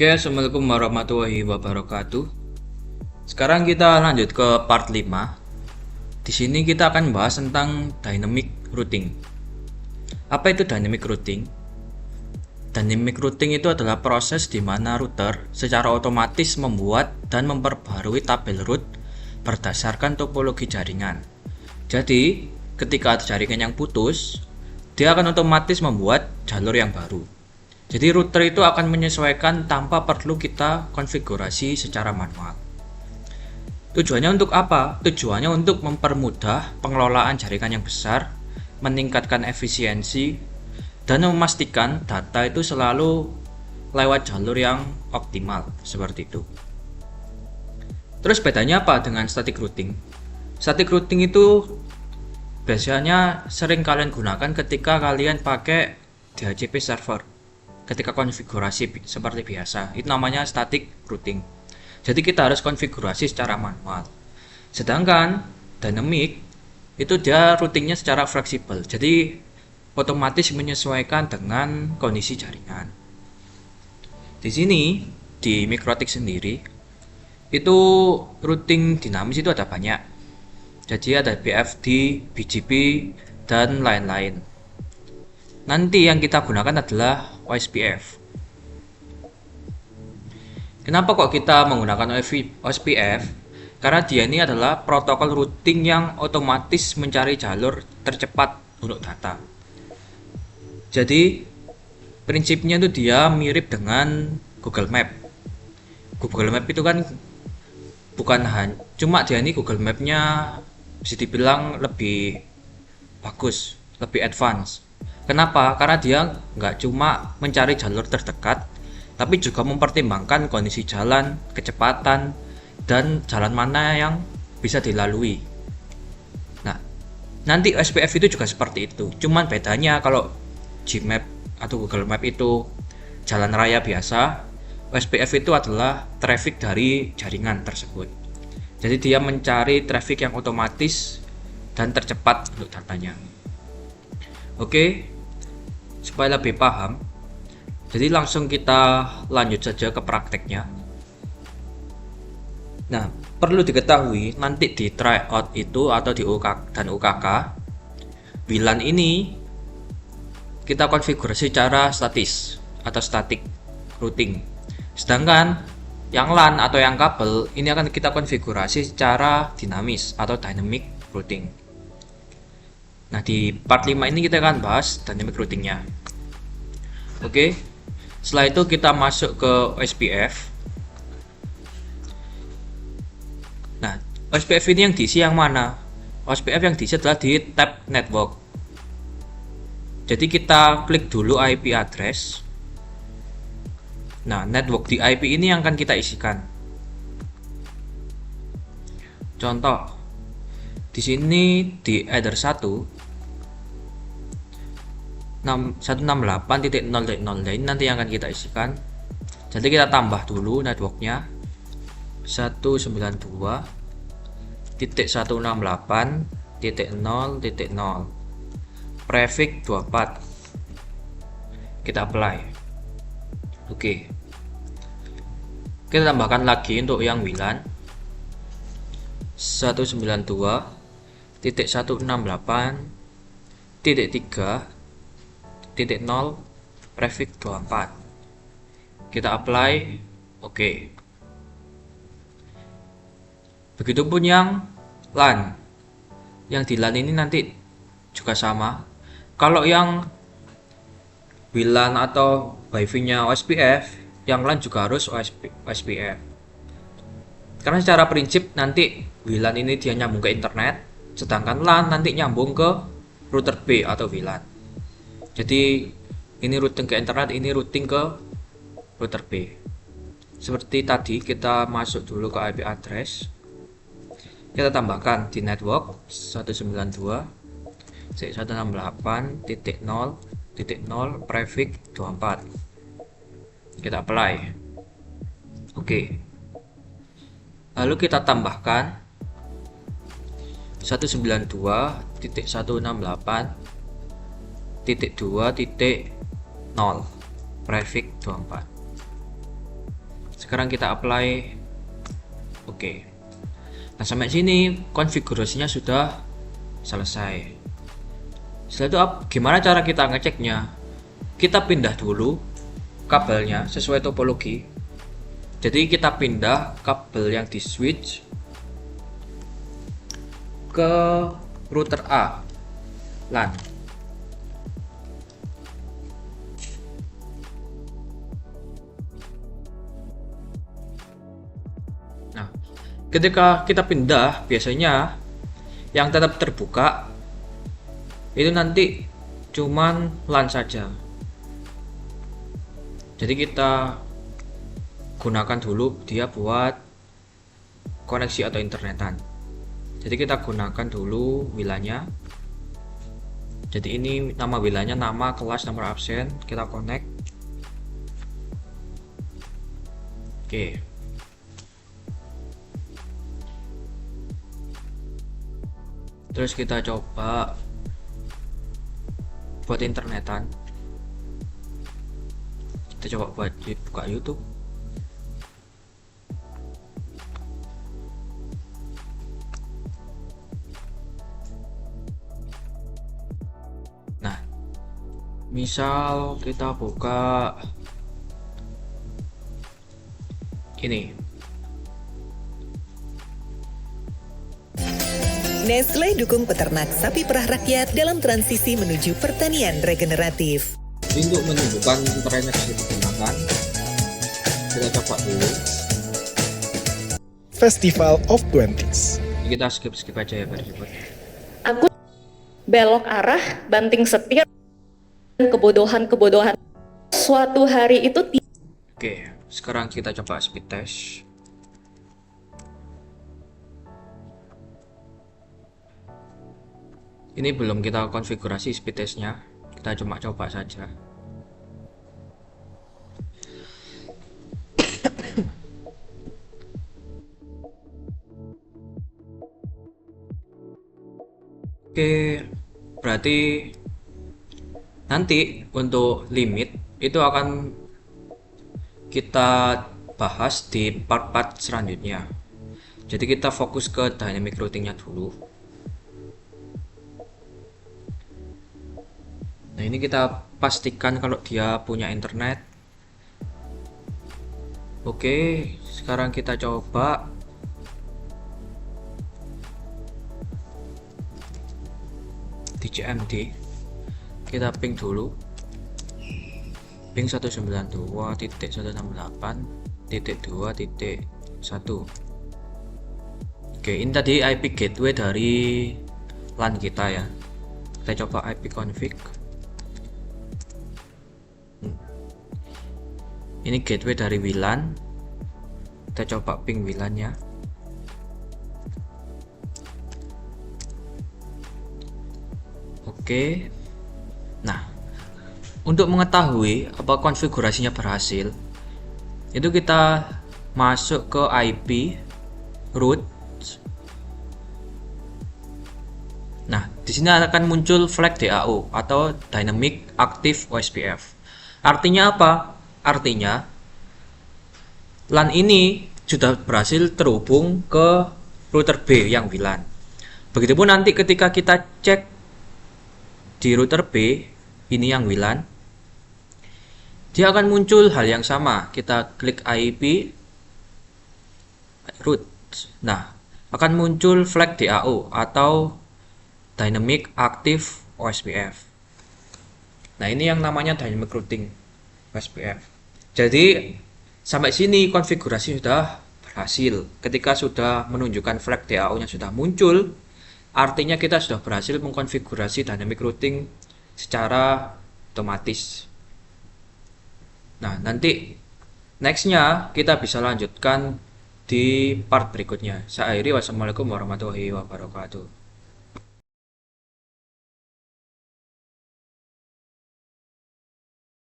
Oke, assalamualaikum warahmatullahi wabarakatuh. Sekarang kita lanjut ke part 5. Di sini kita akan bahas tentang dynamic routing. Apa itu dynamic routing? Dynamic routing itu adalah proses di mana router secara otomatis membuat dan memperbarui tabel route berdasarkan topologi jaringan. Jadi, ketika ada jaringan yang putus, dia akan otomatis membuat jalur yang baru. Jadi router itu akan menyesuaikan tanpa perlu kita konfigurasi secara manual. Tujuannya untuk apa? Tujuannya untuk mempermudah pengelolaan jaringan yang besar, meningkatkan efisiensi, dan memastikan data itu selalu lewat jalur yang optimal, seperti itu. Terus bedanya apa dengan static routing? Static routing itu biasanya sering kalian gunakan ketika kalian pakai DHCP server. Ketika konfigurasi seperti biasa, itu namanya static routing. Jadi kita harus konfigurasi secara manual. Sedangkan dynamic itu dia routingnya secara fleksibel. Jadi otomatis menyesuaikan dengan kondisi jaringan. Di sini di Mikrotik sendiri itu routing dinamis itu ada banyak. Jadi ada BFD, BGP, dan lain-lain. Nanti yang kita gunakan adalah OSPF. Kenapa kok kita menggunakan OSPF? Karena dia ini adalah protokol routing yang otomatis mencari jalur tercepat untuk data. Jadi prinsipnya itu dia mirip dengan Google Map. Google Map itu kan bukan hanya cuma dia ini Google Map-nya bisa dibilang lebih bagus, lebih advance. Kenapa? Karena dia nggak cuma mencari jalur terdekat, tapi juga mempertimbangkan kondisi jalan, kecepatan, dan jalan mana yang bisa dilalui. Nah, nanti SPF itu juga seperti itu. Cuman bedanya kalau Gmap atau Google Map itu jalan raya biasa, SPF itu adalah traffic dari jaringan tersebut. Jadi dia mencari traffic yang otomatis dan tercepat untuk datanya. Oke. Supaya lebih paham, jadi langsung kita lanjut saja ke prakteknya. Nah, perlu diketahui nanti di tryout itu atau di UKK dan UKK, WLAN ini kita konfigurasi secara statis atau static routing. Sedangkan yang LAN atau yang kabel ini akan kita konfigurasi secara dinamis atau dynamic routing. Nah, di part 5 ini kita akan bahas dynamic routingnya. Oke, setelah itu kita masuk ke OSPF. Nah, OSPF ini yang diisi yang mana? OSPF yang diisi adalah di tab network. Jadi kita klik dulu IP address. Nah, network di IP ini yang akan kita isikan. Contoh, di sini di header 168.0.0 nanti yang akan kita isikan. Jadi kita tambah dulu networknya 192.168.0.0 prefix 24. Kita apply. Oke. Kita tambahkan lagi untuk yang WLAN 192.168.3.0 prefix 24. Kita apply. Oke. Begitupun yang LAN. Yang di LAN ini nanti juga sama. Kalau yang WLAN atau Wi-Fi-nya OSPF, yang LAN juga harus OSPF. Karena secara prinsip nanti WLAN ini dia nyambung ke internet, sedangkan LAN nanti nyambung ke router B atau WLAN. Jadi ini routing ke internet, ini routing ke router B. Seperti tadi kita masuk dulu ke IP address. Kita tambahkan di network 192.168.0.0 prefix 24. Kita apply. Oke. Lalu kita tambahkan 192.168.2.0 prefix 24. Sekarang kita apply. Oke. Nah, sampai sini konfigurasinya sudah selesai. Setelah itu gimana cara kita ngeceknya? Kita pindah dulu kabelnya sesuai topologi. Jadi kita pindah kabel yang di switch ke router A LAN. Nah, ketika kita pindah, biasanya yang tetap terbuka itu nanti cuman LAN saja. Jadi kita gunakan dulu dia buat koneksi atau internetan. Jadi kita gunakan dulu WLAN-nya. Jadi ini nama WLAN-nya, nama, kelas, nomor absen, kita connect. Oke. Terus kita coba buat internetan. Kita coba buka YouTube. Nah, misal kita buka ini. Nestle dukung peternak sapi perah rakyat dalam transisi menuju pertanian regeneratif. Untuk menunjukkan internet yang digunakan, kita coba dulu Festival of Twenties. kita skip aja ya berikut. Aku belok arah, banting setir, kebodohan. Suatu hari itu Oke, sekarang kita coba speed test. Ini belum kita konfigurasi speed testnya, kita cuma coba saja. Oke, berarti nanti untuk limit itu akan kita bahas di part-part selanjutnya. Jadi kita fokus ke dynamic routingnya dulu. Nah, ini kita pastikan kalau dia punya internet. Oke, sekarang kita coba di CMD. Kita ping dulu. Ping 192.168.2.1. Oke, ini tadi IP gateway dari LAN kita ya. Kita coba IP config. Ini gateway dari WLAN. Kita coba ping WLAN ya. Oke. Nah, untuk mengetahui apa konfigurasinya berhasil, itu kita masuk ke IP root. Nah, di sini akan muncul flag DAO atau Dynamic Active OSPF. Artinya apa? Artinya LAN ini sudah berhasil terhubung ke router B yang WLAN. Begitupun nanti ketika kita cek di router B ini yang WLAN, dia akan muncul hal yang sama. Kita klik IP root. Nah, akan muncul flag DAO atau Dynamic Active OSPF. Nah, ini yang namanya Dynamic Routing OSPF. Jadi sampai sini konfigurasi sudah berhasil. Ketika sudah menunjukkan flag DAO-nya sudah muncul, artinya kita sudah berhasil mengkonfigurasi dynamic routing secara otomatis. Nah, nanti nextnya kita bisa lanjutkan di part berikutnya. Saya akhiri, wassalamualaikum warahmatullahi wabarakatuh.